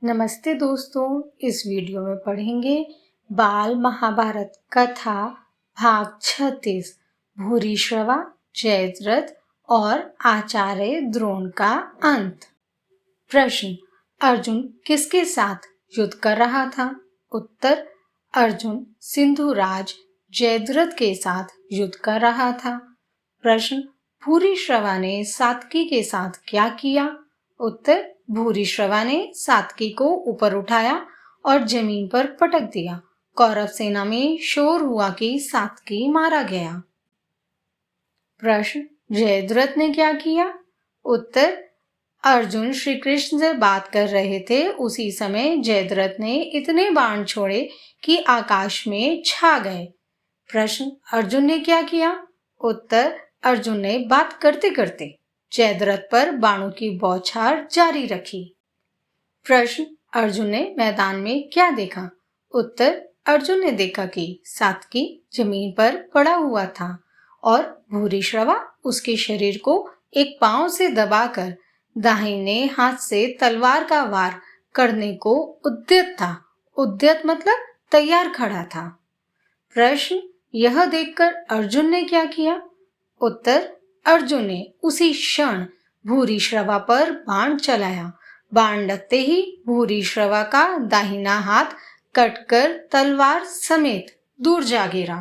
नमस्ते दोस्तों, इस वीडियो में पढ़ेंगे बाल महाभारत कथा भाग 36 भूरिश्रवा, जयद्रथ और आचार्य द्रोण का अंत। प्रश्न: अर्जुन किसके साथ युद्ध कर रहा था? उत्तर: अर्जुन सिंधुराज जयद्रथ के साथ युद्ध कर रहा था। प्रश्न: भूरिश्रवा ने सात्विकी के साथ क्या किया? उत्तर: भूरिश्रवा ने सात्विकी को ऊपर उठाया और जमीन पर पटक दिया। कौरव सेना में शोर हुआ कि सात्विकी मारा गया। प्रश्न: जयद्रथ ने क्या किया? उत्तर: अर्जुन श्री कृष्ण से बात कर रहे थे, उसी समय जयद्रथ ने इतने बाण छोड़े कि आकाश में छा गए। प्रश्न: अर्जुन ने क्या किया? उत्तर: अर्जुन ने बात करते करते जयद्रथ पर बाणों की बौछार जारी रखी। प्रश्न: अर्जुन ने मैदान में क्या देखा? उत्तर: अर्जुन ने देखा कि सात्विकी जमीन पर पड़ा हुआ था और भूरिश्रवा उसके शरीर को एक पांव से दबाकर दाहिने हाथ से तलवार का वार करने को उद्यत था। उद्यत मतलब तैयार खड़ा था। प्रश्न: यह देखकर अर्जुन ने क्या किया? उत्तर: अर्जुन ने उसी क्षण भूरिश्रवा पर बाण चलाया। बाण लगते ही भूरिश्रवा का दाहिना हाथ कटकर तलवार समेत दूर जा गिरा।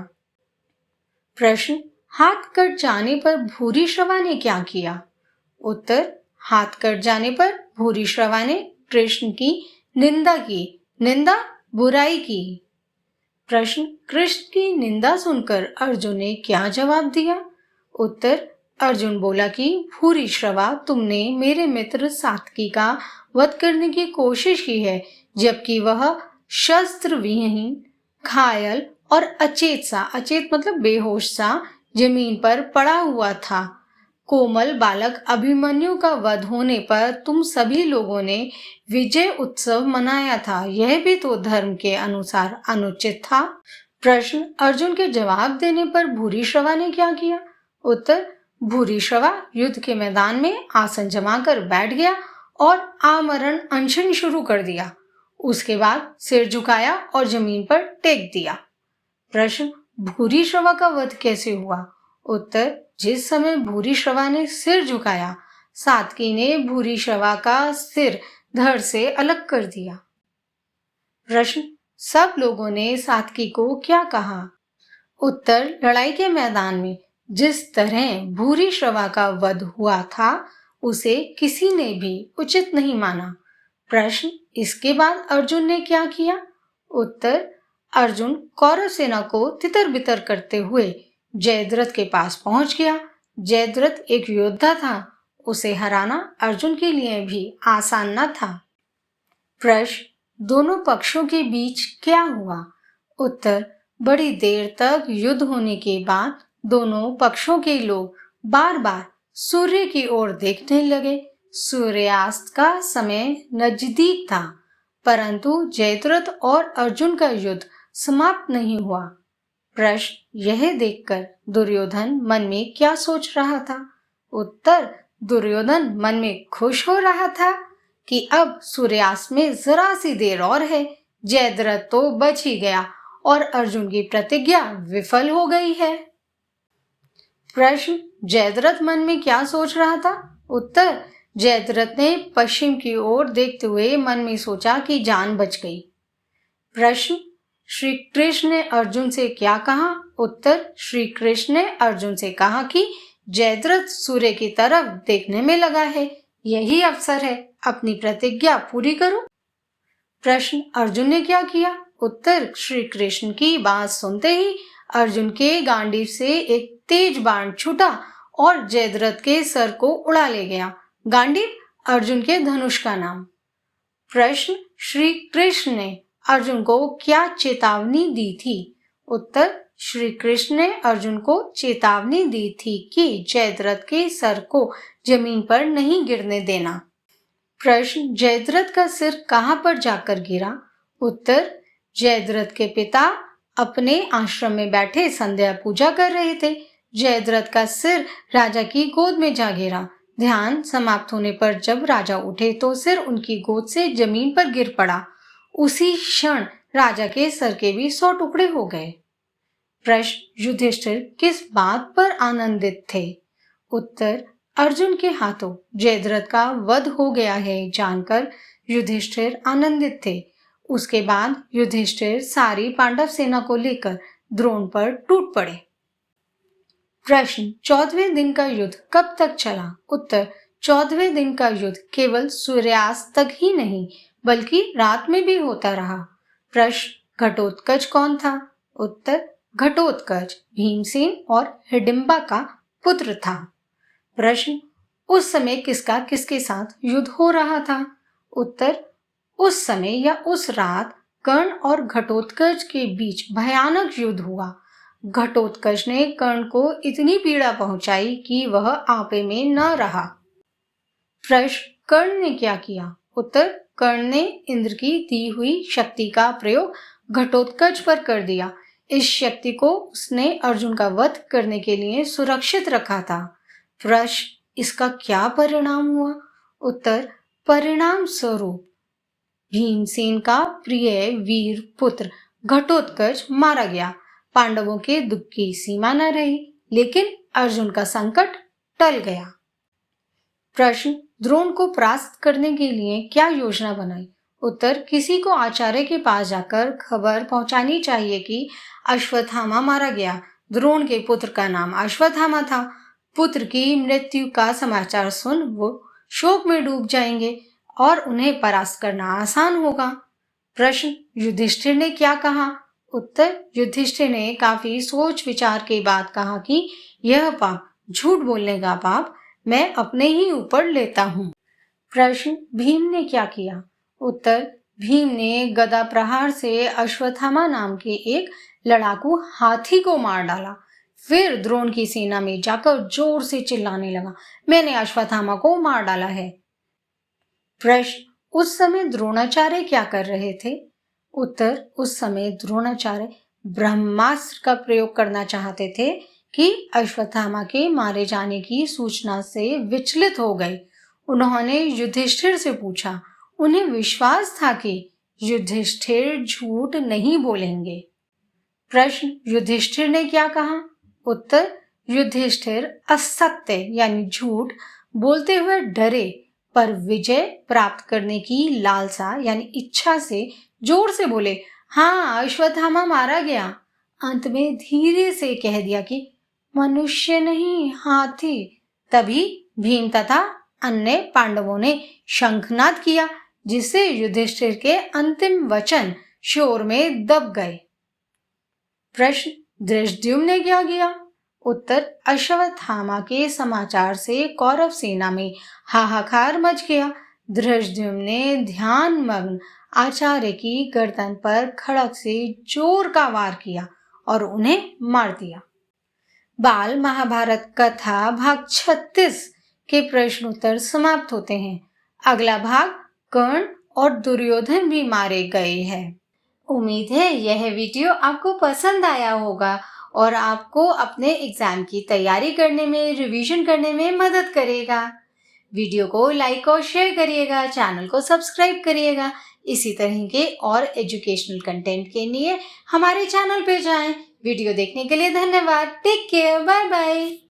प्रश्न: हाथ कट जाने पर भूरिश्रवा ने क्या किया? उत्तर: हाथ कट जाने पर भूरिश्रवा ने कृष्ण की निंदा की। निंदा बुराई की। प्रश्न: कृष्ण की निंदा सुनकर अर्जुन ने क्या जवाब दिया? उत्तर: अर्जुन बोला कि भूरिश्रवा, तुमने मेरे मित्र सात्विकी का वध करने की कोशिश की है, जबकि वह शस्त्र विहीन, घायल और अचेत मतलब बेहोश सा जमीन पर पड़ा हुआ था। कोमल बालक अभिमन्यु का वध होने पर तुम सभी लोगों ने विजय उत्सव मनाया था, यह भी तो धर्म के अनुसार अनुचित था। प्रश्न: अर्जुन के जवाब देने पर भूरिश्रवा ने क्या किया? उत्तर: भूरिश्रवा युद्ध के मैदान में आसन जमाकर बैठ गया और आमरण अनशन शुरू कर दिया। उसके बाद सिर झुकाया और जमीन पर टेक दिया। प्रश्न: भूरिश्रवा का वध कैसे हुआ? उत्तर: जिस समय भूरिश्रवा ने सिर झुकाया, सात्विकी ने भूरिश्रवा का सिर धड़ से अलग कर दिया। प्रश्न: सब लोगों ने सात्विकी को क्या कहा? उत्तर: लड़ाई के मैदान में जिस तरह भूरिश्रवा का वध हुआ था, उसे किसी ने भी उचित नहीं माना। प्रश्न: इसके बाद अर्जुन ने क्या किया? उत्तर: अर्जुन कौरव सेना को तितर बितर करते हुए जयद्रथ के पास पहुंच गया। जयद्रथ एक योद्धा था, उसे हराना अर्जुन के लिए भी आसान न था। प्रश्न: दोनों पक्षों के बीच क्या हुआ? उत्तर: बड़ी देर तक युद्ध होने के बाद दोनों पक्षों के लोग बार बार सूर्य की ओर देखने लगे। सूर्यास्त का समय नजदीक था, परंतु जयद्रथ और अर्जुन का युद्ध समाप्त नहीं हुआ। प्रश्न: यह देखकर दुर्योधन मन में क्या सोच रहा था? उत्तर: दुर्योधन मन में खुश हो रहा था कि अब सूर्यास्त में जरा सी देर और है, जयद्रथ तो बच ही गया और अर्जुन की प्रतिज्ञा विफल हो गई है। प्रश्न: जयद्रथ मन में क्या सोच रहा था? उत्तर: जयद्रथ ने पश्चिम की ओर देखते हुए मन में सोचा कि जान बच गई। प्रश्न: श्री कृष्ण ने अर्जुन से क्या कहा? उत्तर: श्री कृष्ण ने अर्जुन से कहा कि जयद्रथ सूर्य की तरफ देखने में लगा है, यही अवसर है, अपनी प्रतिज्ञा पूरी करो। प्रश्न: अर्जुन ने क्या किया? उत्तर: श्री कृष्ण की बात सुनते ही अर्जुन के गांडीव से एक तेज बाण छूटा और जयद्रथ के सर को उड़ा ले गया। गांडीव अर्जुन के धनुष का नाम। प्रश्न: श्री कृष्ण ने अर्जुन को क्या चेतावनी दी थी? उत्तर: श्री कृष्ण ने अर्जुन को चेतावनी दी थी कि जयद्रथ के सर को जमीन पर नहीं गिरने देना। प्रश्न: जयद्रथ का सिर कहां पर जाकर गिरा? उत्तर: जयद्रथ के पिता अपने आश्रम में बैठे संध्या पूजा कर रहे थे। जयद्रथ का सिर राजा की गोद में जा गिरा। ध्यान समाप्त होने पर जब राजा उठे तो सिर उनकी गोद से जमीन पर गिर पड़ा। उसी क्षण राजा के सर के भी 100 टुकड़े हो गए। प्रश्न, युधिष्ठिर किस बात पर आनंदित थे? उत्तर, अर्जुन के हाथों जयद्रथ का वध हो गया है जानकर युधिष्ठिर आनंदित थे। उसके बाद युधिष्ठिर सारी पांडव सेना को लेकर द्रोण पर टूट पड़े। प्रश्न, 14वें दिन का युद्ध कब तक चला? उत्तर, 14वें दिन का युद्ध केवल सूर्यास्त तक ही नहीं बल्कि रात में भी होता रहा। प्रश्न, घटोत्कच कौन था? उत्तर, घटोत्कच भीमसेन और हिडिंबा का पुत्र था। प्रश्न, उस समय किसका किसके साथ युद्ध हो रहा था? उत्तर, उस समय या उस रात कर्ण और घटोत्कच के बीच भयानक युद्ध हुआ। घटोत्कच ने कर्ण को इतनी पीड़ा पहुंचाई कि वह आपे में न रहा। प्रश्न, कर्ण ने क्या किया? उत्तर, कर्ण ने इंद्र की दी हुई शक्ति का प्रयोग घटोत्कच पर कर दिया। इस शक्ति को उसने अर्जुन का वध करने के लिए सुरक्षित रखा था। प्रश्न, इसका क्या परिणाम हुआ? उत्तर, परिणाम स्वरूप भीमसेन का प्रिय वीर पुत्र घटोत्कच मारा गया। पांडवों के दुख की सीमा न रही, लेकिन अर्जुन का संकट टल गया। प्रश्न, द्रोण को परास्त करने के लिए क्या योजना बनाई? उत्तर, किसी को आचार्य के पास जाकर खबर पहुंचानी चाहिए कि अश्वत्थामा मारा गया। द्रोण के पुत्र का नाम अश्वत्थामा था। पुत्र की मृत्यु का समाचार सुन वो शोक में डूब जाएंगे और उन्हें परास्त करना आसान होगा। प्रश्न, युधिष्ठिर ने क्या कहा? उत्तर, युधिष्ठिर ने काफी सोच विचार के बाद कहा कि यह पाप, झूठ बोलने का पाप मैं अपने ही ऊपर लेता हूँ। प्रश्न, भीम ने क्या किया? उत्तर, भीम ने गदा प्रहार से अश्वत्थामा नाम के एक लड़ाकू हाथी को मार डाला। फिर द्रोण की सेना में जाकर जोर से चिल्लाने लगा, मैंने अश्वत्थामा को मार डाला है। प्रश्न, उस समय द्रोणाचार्य क्या कर रहे थे? उत्तर, उस समय द्रोणाचार्य ब्रह्मास्त्र का प्रयोग करना चाहते थे कि अश्वत्थामा के मारे जाने की सूचना से विचलित हो गए। उन्होंने युधिष्ठिर से पूछा। उन्हें विश्वास था कि युधिष्ठिर झूठ नहीं बोलेंगे। प्रश्न, युधिष्ठिर ने क्या कहा? उत्तर, युधिष्ठिर असत्य यानी झूठ बोलते हुए डरे पर विजय प्राप्त करने की लालसा यानी इच्छा से जोर से बोले, हाँ अश्वत्थामा मारा गया। अंत में धीरे से कह दिया कि मनुष्य नहीं हाथी। तभी भीम तथा अन्य पांडवों ने शंखनाद किया, जिससे युधिष्ठिर के अंतिम वचन शोर में दब गए। प्रश्न, धृष्टद्युम्न ने क्या किया? उत्तर, अश्वत्थामा के समाचार से कौरव सेना में हाहाकार मच गया। धृष्टद्युम्न ने ध्यान मग्न आचार्य की गर्दन पर खड़ग से जोर का वार किया और उन्हें मार दिया। बाल महाभारत कथा भाग 36 के प्रश्न उत्तर समाप्त होते हैं। अगला भाग कर्ण और दुर्योधन भी मारे गए हैं। उम्मीद है यह वीडियो आपको पसंद आया होगा और आपको अपने एग्जाम की तैयारी करने में, रिवीजन करने में मदद करेगा। वीडियो को लाइक और शेयर करिएगा, चैनल को सब्सक्राइब करिएगा। इसी तरह के और एजुकेशनल कंटेंट के लिए हमारे चैनल पे जाएं। वीडियो देखने के लिए धन्यवाद। Take care, bye bye.